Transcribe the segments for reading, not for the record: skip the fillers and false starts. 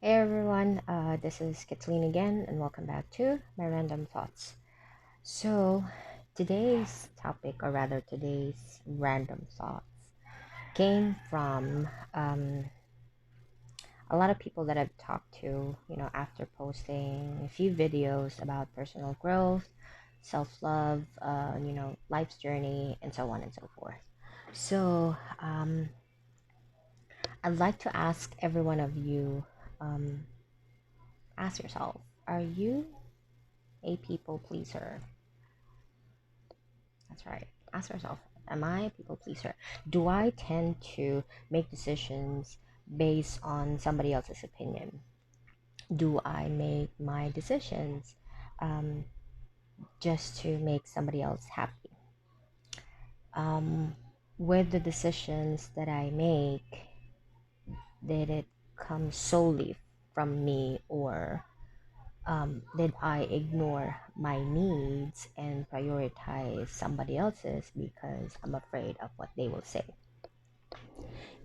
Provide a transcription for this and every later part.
Hey everyone, this is Kathleen again, and welcome back to my random thoughts. So, today's topic, or rather, today's random thoughts, came from a lot of people that I've talked to, after posting a few videos about personal growth, self love, life's journey, and so on and so forth. So, I'd like to ask every one of you, um, ask yourself, are you a people pleaser? That's right. Ask yourself, am I a people pleaser? Do I tend to make decisions based on somebody else's opinion? Do I make my decisions um, just to make somebody else happy? Um, with the decisions that I make, did it come solely from me, or did I ignore my needs and prioritize somebody else's because I'm afraid of what they will say?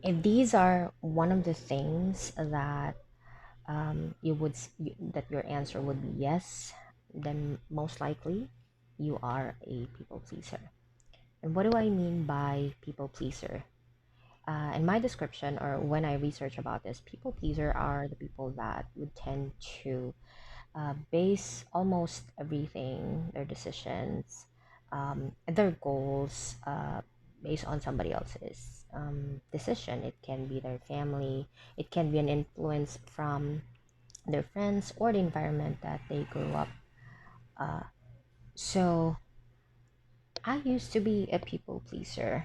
If these are one of the things that that your answer would be yes, then most likely you are a people pleaser. And what do I mean by people pleaser? In my description, or when I research about this, people pleaser are the people that would tend to base almost everything, their decisions, their goals, based on somebody else's decision. It can be their family, it can be an influence from their friends or the environment that they grew up. Uh, so I used to be a people pleaser.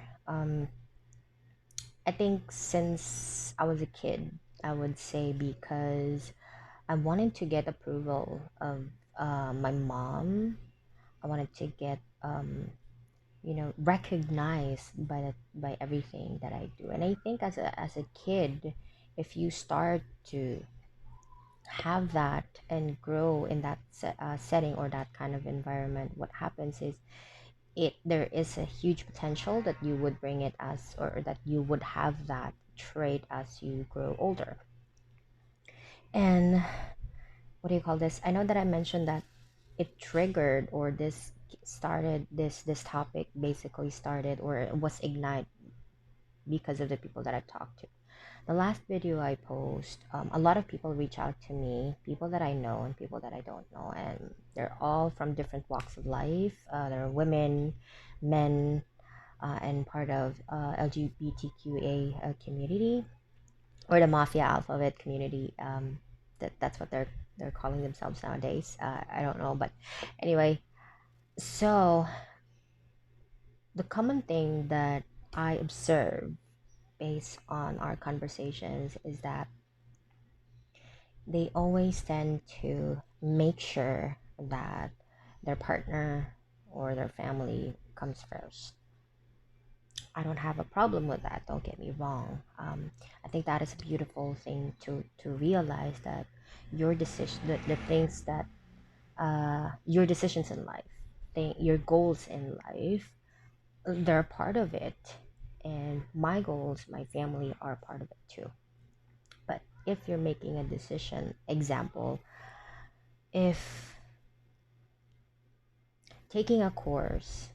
I think since I was a kid, I would say, because I wanted to get approval of my mom. I wanted to get recognized by everything that I do. And I think as a kid, if you start to have that and grow in that setting or that kind of environment, what happens is there is a huge potential that you would bring it as, or that you would have that trait as you grow older. And what do you call this? I know that I mentioned that it triggered, or this topic basically started, or it was ignited because of the people that I've talked to. The last video I post, a lot of people reach out to me, people that I know and people that I don't know, and they're all from different walks of life. They're women, men, and part of LGBTQA community, or the Mafia Alphabet community. That's what they're calling themselves nowadays. I don't know, but anyway. So the common thing that I observe based on our conversations is that they always tend to make sure that their partner or their family comes first. I don't have a problem with that, don't get me wrong. I think that is a beautiful thing to realize, that your decision, the things that your decisions in life, your goals in life, they're part of it. And my goals, my family are part of it too. But if you're making a decision, example, if taking a course,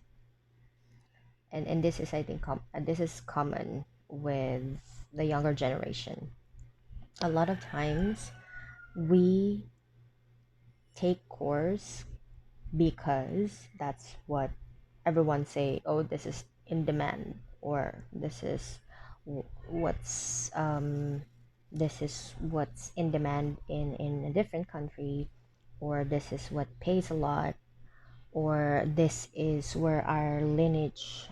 and this is, I think, this is common with the younger generation. A lot of times we take course because that's what everyone say, oh, this is in demand, or what's this is what's in demand in a different country, or this is what pays a lot, or this is where our lineage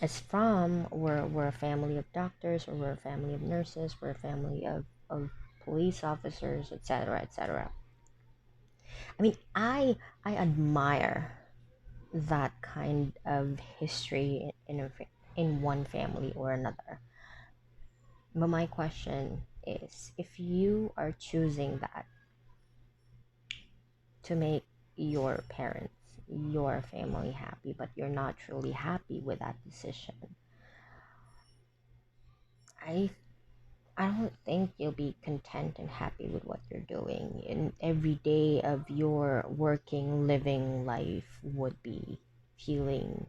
is from. We're a family of doctors, or we're a family of nurses, we're a family of police officers, etc., etc. I mean, I admire that kind of history in one family or another. But my question is, if you are choosing that to make your parents, your family happy, but you're not truly happy with that decision, I I don't think you'll be content and happy with what you're doing. And every day of your working, living life would be feeling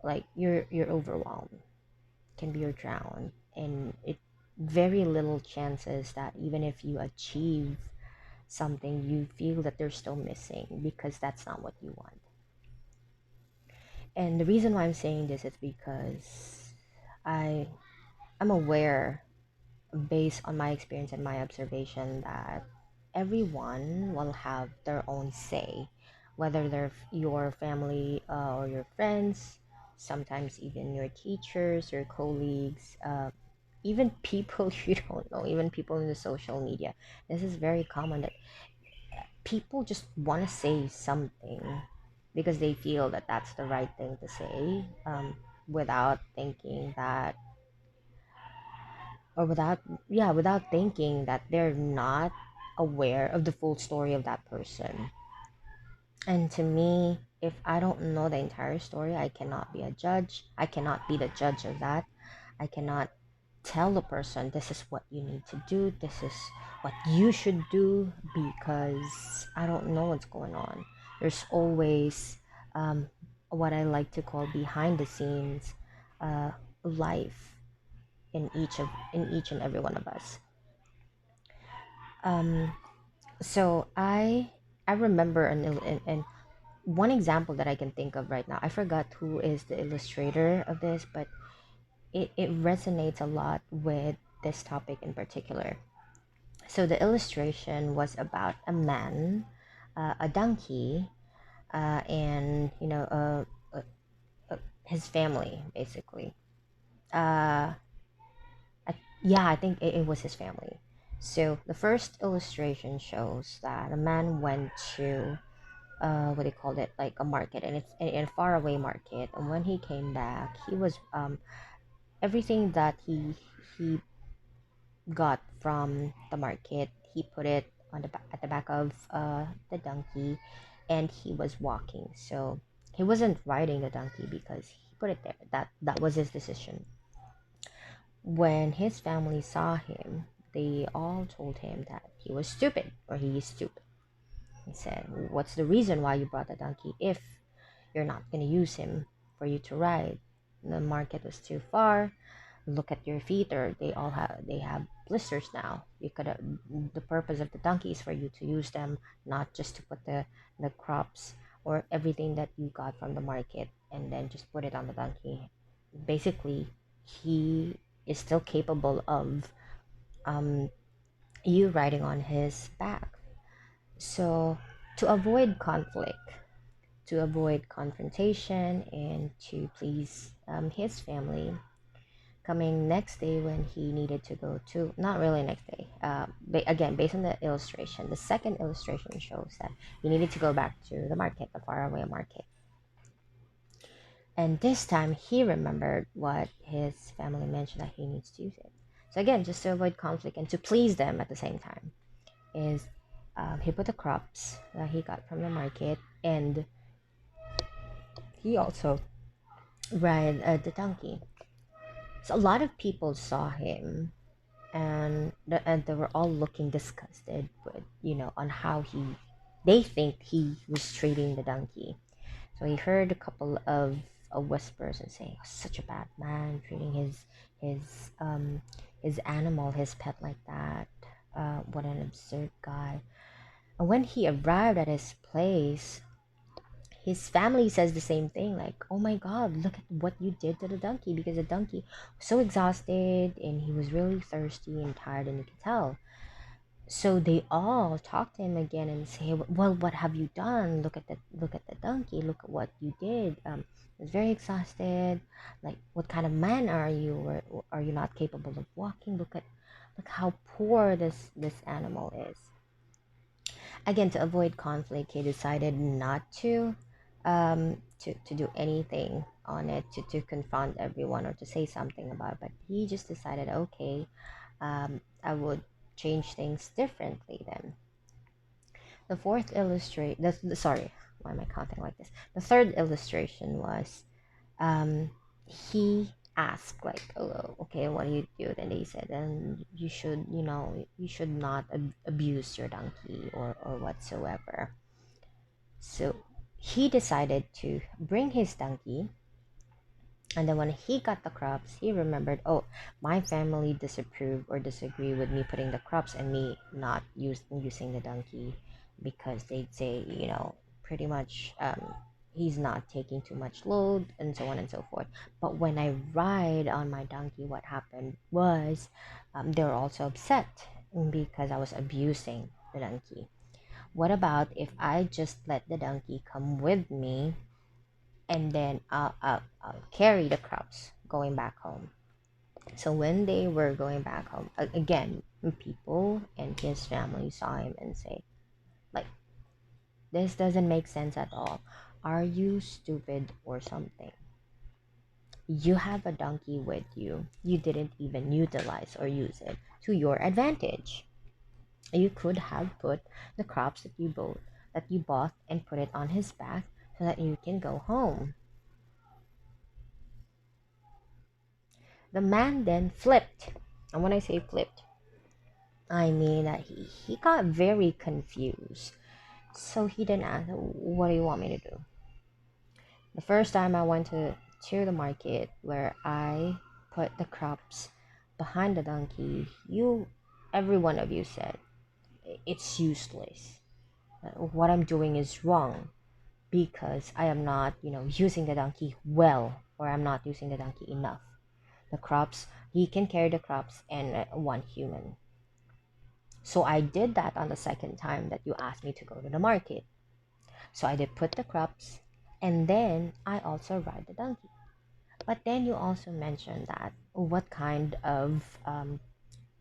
like you're overwhelmed, can be you're drowned, and it very little chances that even if you achieve something, you feel that they're still missing because that's not what you want. And the reason why I'm saying this is because I I'm aware, based on my experience and my observation, that everyone will have their own say, whether they're your family or your friends, sometimes even your teachers, your colleagues, even people you don't know, even people in the social media. This is very common that people just want to say something because they feel that that's the right thing to say, without thinking that, or without, yeah, without thinking that they're not aware of the full story of that person. And to me, if I don't know the entire story, I cannot be a judge. I cannot be the judge of that. I cannot tell the person this is what you need to do, this is what you should do, because I don't know what's going on. There's always, um, what I like to call behind the scenes, uh, life in each and every one of us. Um, so I remember and one example that I can think of right now. I forgot who is the illustrator of this, but it resonates a lot with this topic in particular. So the illustration was about a man, a donkey, and his family basically. Uh, yeah, I think it was his family. So the first illustration shows that a man went to, what they called it, like a market, and it's in a faraway market. And when he came back, he was, everything that he got from the market, he put it on at the back of the donkey, and he was walking. So he wasn't riding the donkey because he put it there. That was his decision. When his family saw him, they all told him that he was stupid, or he is stupid. He said, "What's the reason why you brought the donkey if you're not going to use him for you to ride? The market was too far. Look at your feet, or they have blisters now. You could have, the purpose of the donkey is for you to use them, not just to put the crops or everything that you got from the market and then just put it on the donkey." Basically, he is still capable of, um, you riding on his back. So to avoid conflict, to avoid confrontation, and to please, his family, coming next day when he needed to go to, not really next day, again, based on the illustration, the second illustration shows that he needed to go back to the market, the faraway market. And this time he remembered what his family mentioned, that he needs to use it. So again, just to avoid conflict and to please them at the same time, is, he put the crops that he got from the market, and he also ride, the donkey. So a lot of people saw him, and they were all looking disgusted with, on how they think he was treating the donkey. So he heard a couple of, whispers and saying, "Oh, such a bad man treating his um his animal, his pet, like that. What an absurd guy." And when he arrived at his place, his family says the same thing, like, "Oh my god, look at what you did to the donkey," because the donkey was so exhausted and he was really thirsty and tired, and you could tell. So they all talk to him again and say, "Well, what have you done? Look at the donkey. Look at what you did. It's very exhausted. Like, what kind of man are you? Or are you not capable of walking? Look how poor this animal is." Again, to avoid conflict, he decided not to do anything on it, to confront everyone or to say something about it. But he just decided, okay, I would change things differently then. The fourth illustration, sorry, why am I counting like this? The third illustration was, he ask like, oh, okay, what do you do? Then they said, and you should, you should not abuse your donkey or whatsoever. So he decided to bring his donkey, and then when he got the crops, he remembered, oh, my family disapprove or disagree with me putting the crops and me not using the donkey, because they'd say, pretty much, he's not taking too much load and so on and so forth. But when I ride on my donkey, what happened was, they were also upset because I was abusing the donkey. What about if I just let the donkey come with me, and then I'll carry the crops going back home? So when they were going back home, again, people and his family saw him and say, like, this doesn't make sense at all. Are you stupid or something? You have a donkey with you. You didn't even utilize or use it to your advantage. You could have put the crops that you bought and put it on his back so that you can go home. The man then flipped. And when I say flipped, I mean that he got very confused. So he didn't ask, what do you want me to do? The first time I went to the market where I put the crops behind the donkey, every one of you said, it's useless. What I'm doing is wrong because I am not, using the donkey well, or I'm not using the donkey enough. The crops, he can carry the crops and one human. So I did that on the second time that you asked me to go to the market. So I did put the crops, and then I also ride the donkey. But then you also mentioned that what kind of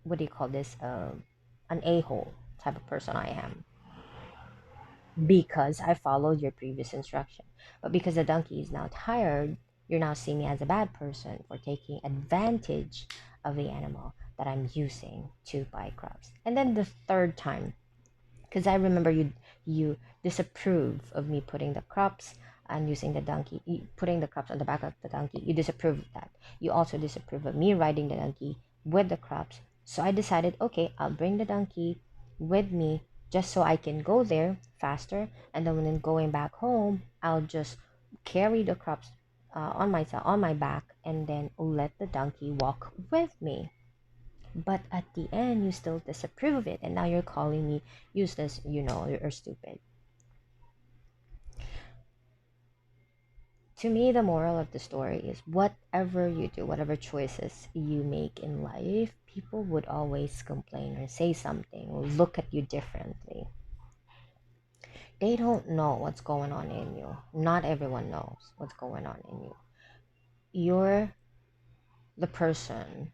what do you call this? An a-hole type of person I am, because I followed your previous instruction. But because the donkey is now tired, you're now seeing me as a bad person for taking advantage of the animal that I'm using to buy crops. And then the third time, because I remember you disapprove of me putting the crops and using the donkey, putting the crops on the back of the donkey. You disapprove of that. You also disapprove of me riding the donkey with the crops. So I decided, okay, I'll bring the donkey with me just so I can go there faster, and then when going back home, I'll just carry the crops on my back, and then let the donkey walk with me. But at the end, you still disapprove of it, and now you're calling me useless, you're stupid. To me, the moral of the story is, whatever you do, whatever choices you make in life, people would always complain or say something or look at you differently. They don't know what's going on in you. Not everyone knows what's going on in you. You're the person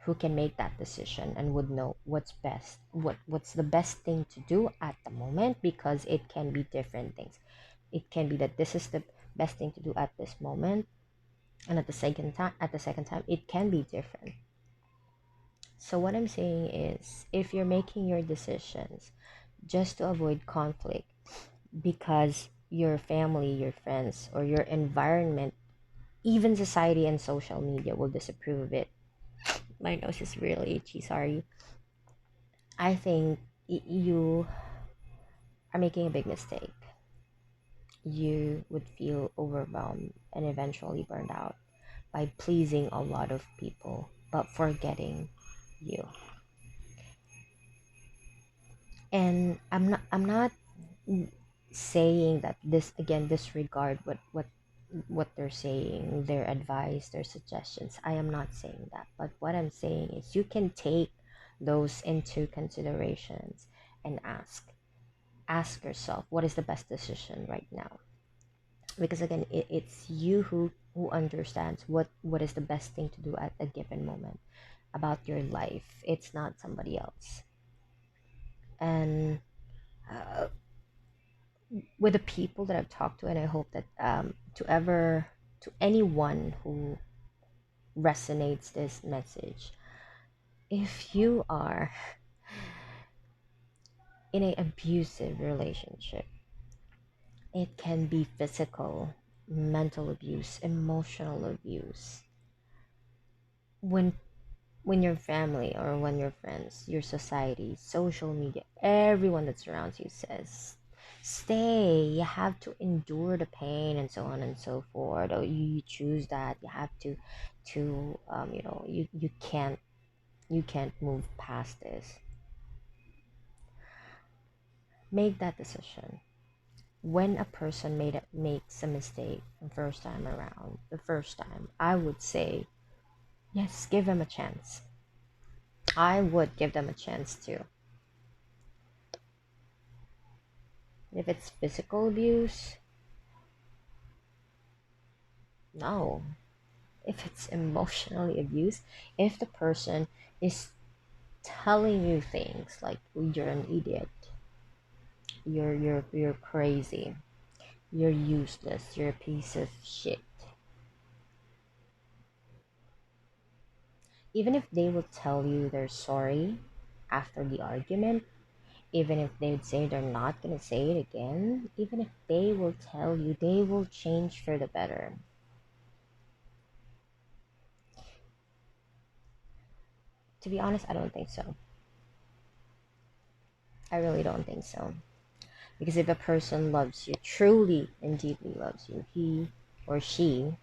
who can make that decision and would know what's best, what's the best thing to do at the moment, because it can be different things. It can be that this is the best thing to do at this moment, and at the second time it can be different. So what I'm saying is, if you're making your decisions just to avoid conflict because your family, your friends, or your environment, even society and social media will disapprove of it. My nose is really itchy, sorry. I think you are making a big mistake. You would feel overwhelmed and eventually burned out by pleasing a lot of people but forgetting you. And I'm not saying that, this again, disregard what they're saying, their advice, their suggestions. I am not saying that. But what I'm saying is, you can take those into considerations and ask yourself, what is the best decision right now? Because again, it's you who understands what is the best thing to do at a given moment about your life. It's not somebody else. And uh, with the people that I've talked to, and I hope that to anyone who resonates this message, if you are in an abusive relationship, it can be physical, mental abuse, emotional abuse. when when your family or when your friends, your society, social media, everyone that surrounds you says, stay, you have to endure the pain and so on and so forth, or you choose that, you have to you can't move past this. Make that decision. When a person makes a mistake the first time around, the first time, I would say, yes, give them a chance. I would give them a chance too. If it's physical abuse, no. If it's emotionally abuse, if the person is telling you things like you're an idiot, you're crazy, you're useless, you're a piece of shit. Even if they will tell you they're sorry after the argument, even if they would say they're not gonna say it again, even if they will tell you they will change for the better. To be honest, I don't think so. I really don't think so. Because if a person loves you, truly and deeply loves you, he or she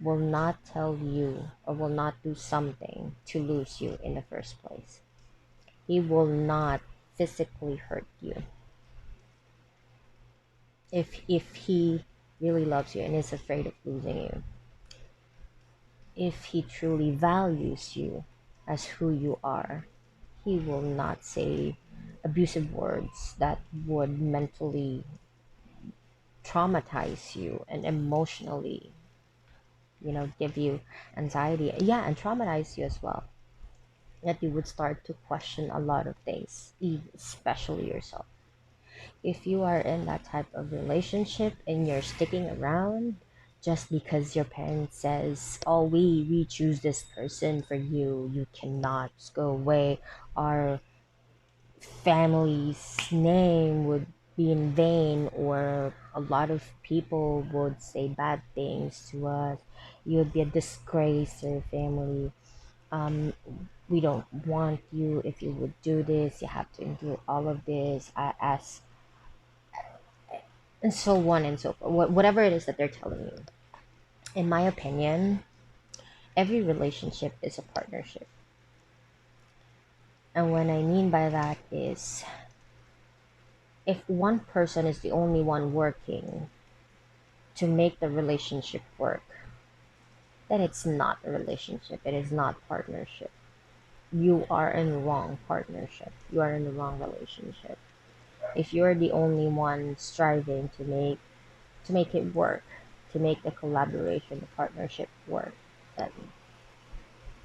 will not tell you or will not do something to lose you in the first place. He will not physically hurt you. If he really loves you and is afraid of losing you, if he truly values you as who you are, he will not say abusive words that would mentally traumatize you and emotionally, give you anxiety. Yeah, and traumatize you as well. That you would start to question a lot of things, especially yourself. If you are in that type of relationship and you're sticking around just because your parents says, oh, we choose this person for you, you cannot just go away, our family's name would be in vain, or a lot of people would say bad things to us, you would be a disgrace to your family, um, we don't want you, if you would do this you have to endure all of this, as and so on and so forth. Whatever it is that they're telling you, in my opinion, every relationship is a partnership. And what I mean by that is, if one person is the only one working to make the relationship work, then it's not a relationship, it is not partnership. You are in the wrong partnership, you are in the wrong relationship. If you're the only one striving to make it work, to make the collaboration, the partnership work, then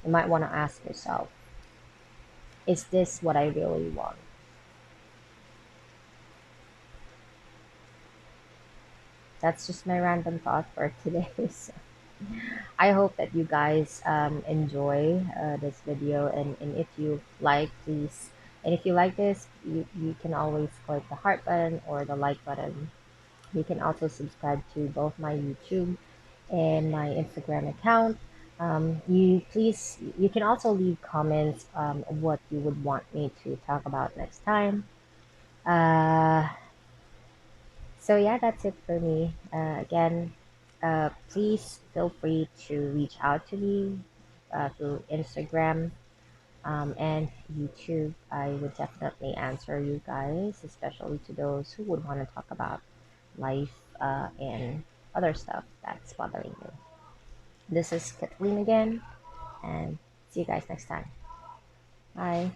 you might want to ask yourself, is this what I really want? That's just my random thought for today. So I hope that you guys enjoy this video, and if you like, please, and if you like this, you can always click the heart button or the like button. You can also subscribe to both my YouTube and my Instagram account. You can also leave comments of what you would want me to talk about next time. Uh, so yeah, that's it for me. Again, please feel free to reach out to me through Instagram and YouTube. I would definitely answer you guys, especially to those who would want to talk about life and other stuff that's bothering you. This is Kathleen again, and see you guys next time. Bye.